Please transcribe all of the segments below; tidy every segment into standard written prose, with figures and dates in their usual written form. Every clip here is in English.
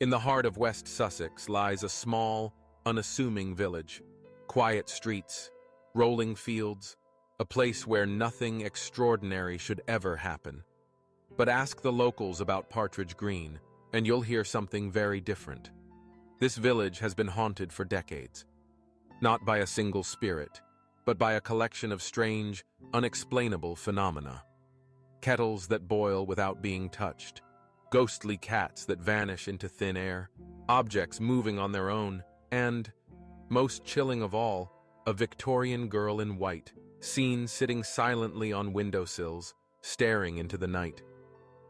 In the heart of West Sussex lies a small, unassuming village. Quiet streets, rolling fields, a place where nothing extraordinary should ever happen. But ask the locals about Partridge Green, and you'll hear something very different. This village has been haunted for decades. Not by a single spirit, but by a collection of strange, unexplainable phenomena. Kettles that boil without being touched, ghostly cats that vanish into thin air, objects moving on their own, and, most chilling of all, a Victorian girl in white, seen sitting silently on windowsills, staring into the night.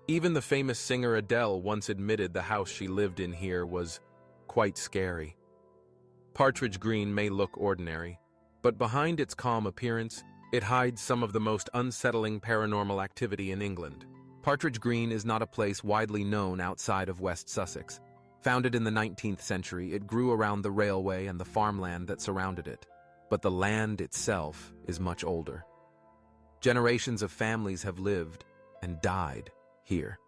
Even the famous singer Adele once admitted the house she lived in here was quite scary. Partridge Green may look ordinary, but behind its calm appearance, it hides some of the most unsettling paranormal activity in England. Partridge Green is not a place widely known outside of West Sussex. Founded in the 19th century, it grew around the railway and the farmland that surrounded it. But the land itself is much older. Generations of families have lived and died here.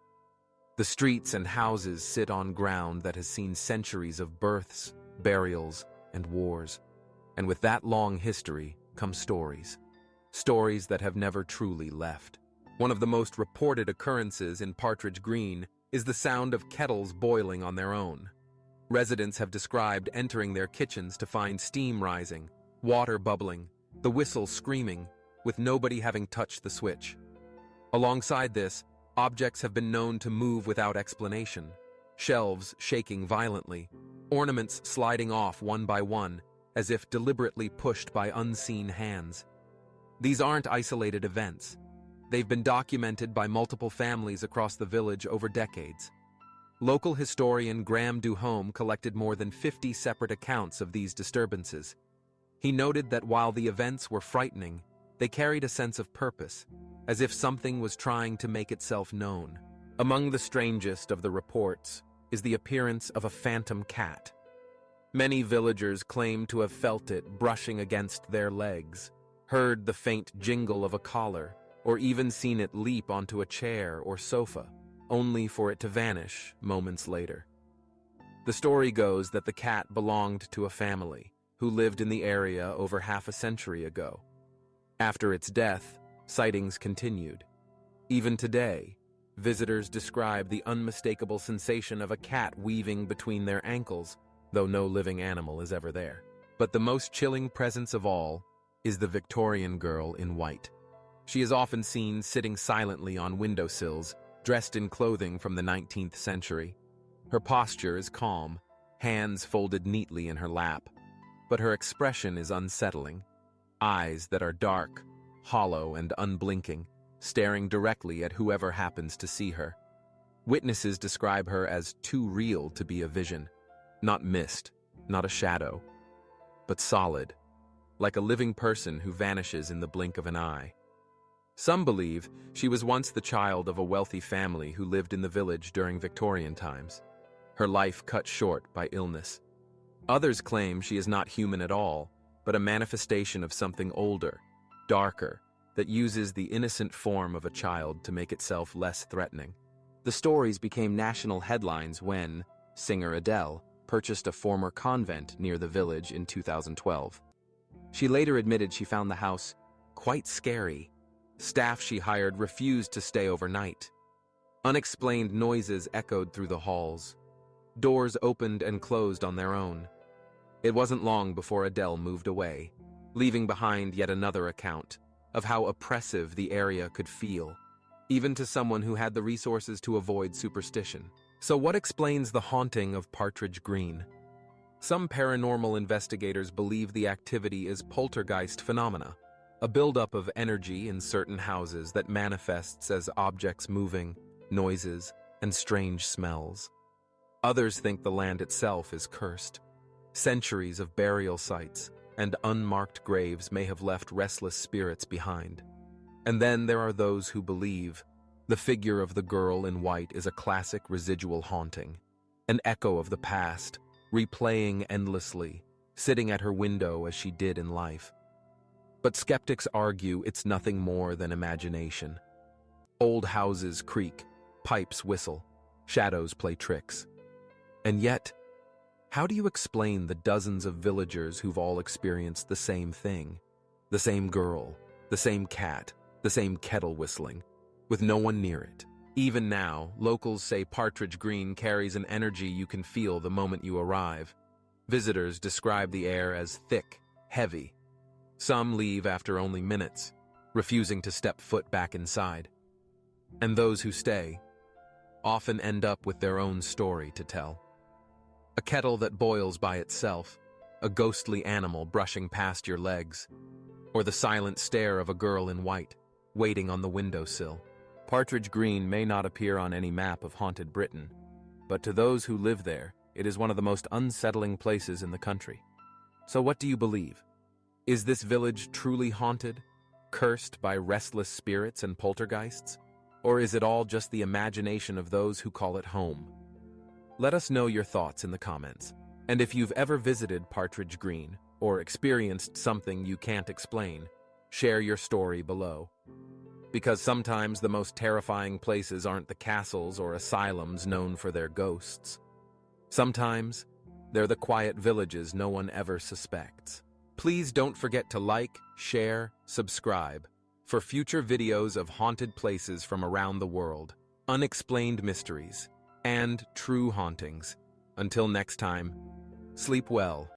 The streets and houses sit on ground that has seen centuries of births, burials, and wars. And with that long history come stories. Stories that have never truly left. One of the most reported occurrences in Partridge Green is the sound of kettles boiling on their own. Residents have described entering their kitchens to find steam rising, water bubbling, the whistle screaming, with nobody having touched the switch. Alongside this, objects have been known to move without explanation, shelves shaking violently, ornaments sliding off one by one, as if deliberately pushed by unseen hands. These aren't isolated events. They've been documented by multiple families across the village over decades. Local historian Graham Duhome collected more than 50 separate accounts of these disturbances. He noted that while the events were frightening, they carried a sense of purpose, as if something was trying to make itself known. Among the strangest of the reports is the appearance of a phantom cat. Many villagers claim to have felt it brushing against their legs, heard the faint jingle of a collar, or even seen it leap onto a chair or sofa, only for it to vanish moments later. The story goes that the cat belonged to a family who lived in the area over half a century ago. After its death, sightings continued. Even today, visitors describe the unmistakable sensation of a cat weaving between their ankles, though no living animal is ever there. But the most chilling presence of all is the Victorian girl in white. She is often seen sitting silently on windowsills, dressed in clothing from the 19th century. Her posture is calm, hands folded neatly in her lap, but her expression is unsettling. Eyes that are dark, hollow, and unblinking, staring directly at whoever happens to see her. Witnesses describe her as too real to be a vision. Not mist, not a shadow, but solid, like a living person who vanishes in the blink of an eye. Some believe she was once the child of a wealthy family who lived in the village during Victorian times, her life cut short by illness. Others claim she is not human at all, but a manifestation of something older, darker, that uses the innocent form of a child to make itself less threatening. The stories became national headlines when singer Adele purchased a former convent near the village in 2012. She later admitted she found the house quite scary. Staff she hired refused to stay overnight. Unexplained noises echoed through the halls. Doors opened and closed on their own. It wasn't long before Adele moved away, leaving behind yet another account of how oppressive the area could feel, even to someone who had the resources to avoid superstition. So what explains the haunting of Partridge Green? Some paranormal investigators believe the activity is poltergeist phenomena, a buildup of energy in certain houses that manifests as objects moving, noises, and strange smells. Others think the land itself is cursed. Centuries of burial sites and unmarked graves may have left restless spirits behind. And then there are those who believe the figure of the girl in white is a classic residual haunting, an echo of the past, replaying endlessly, sitting at her window as she did in life. But skeptics argue it's nothing more than imagination. Old houses creak, pipes whistle, shadows play tricks. And yet, how do you explain the dozens of villagers who've all experienced the same thing? The same girl, the same cat, the same kettle whistling, with no one near it. Even now, locals say Partridge Green carries an energy you can feel the moment you arrive. Visitors describe the air as thick, heavy. Some leave after only minutes, refusing to step foot back inside. And those who stay often end up with their own story to tell. A kettle that boils by itself, a ghostly animal brushing past your legs, or the silent stare of a girl in white, waiting on the windowsill. Partridge Green may not appear on any map of haunted Britain, but to those who live there, it is one of the most unsettling places in the country. So what do you believe? Is this village truly haunted, cursed by restless spirits and poltergeists? Or is it all just the imagination of those who call it home? Let us know your thoughts in the comments. And if you've ever visited Partridge Green, or experienced something you can't explain, share your story below. Because sometimes the most terrifying places aren't the castles or asylums known for their ghosts. Sometimes, they're the quiet villages no one ever suspects. Please don't forget to like, share, subscribe for future videos of haunted places from around the world, unexplained mysteries, and true hauntings. Until next time, sleep well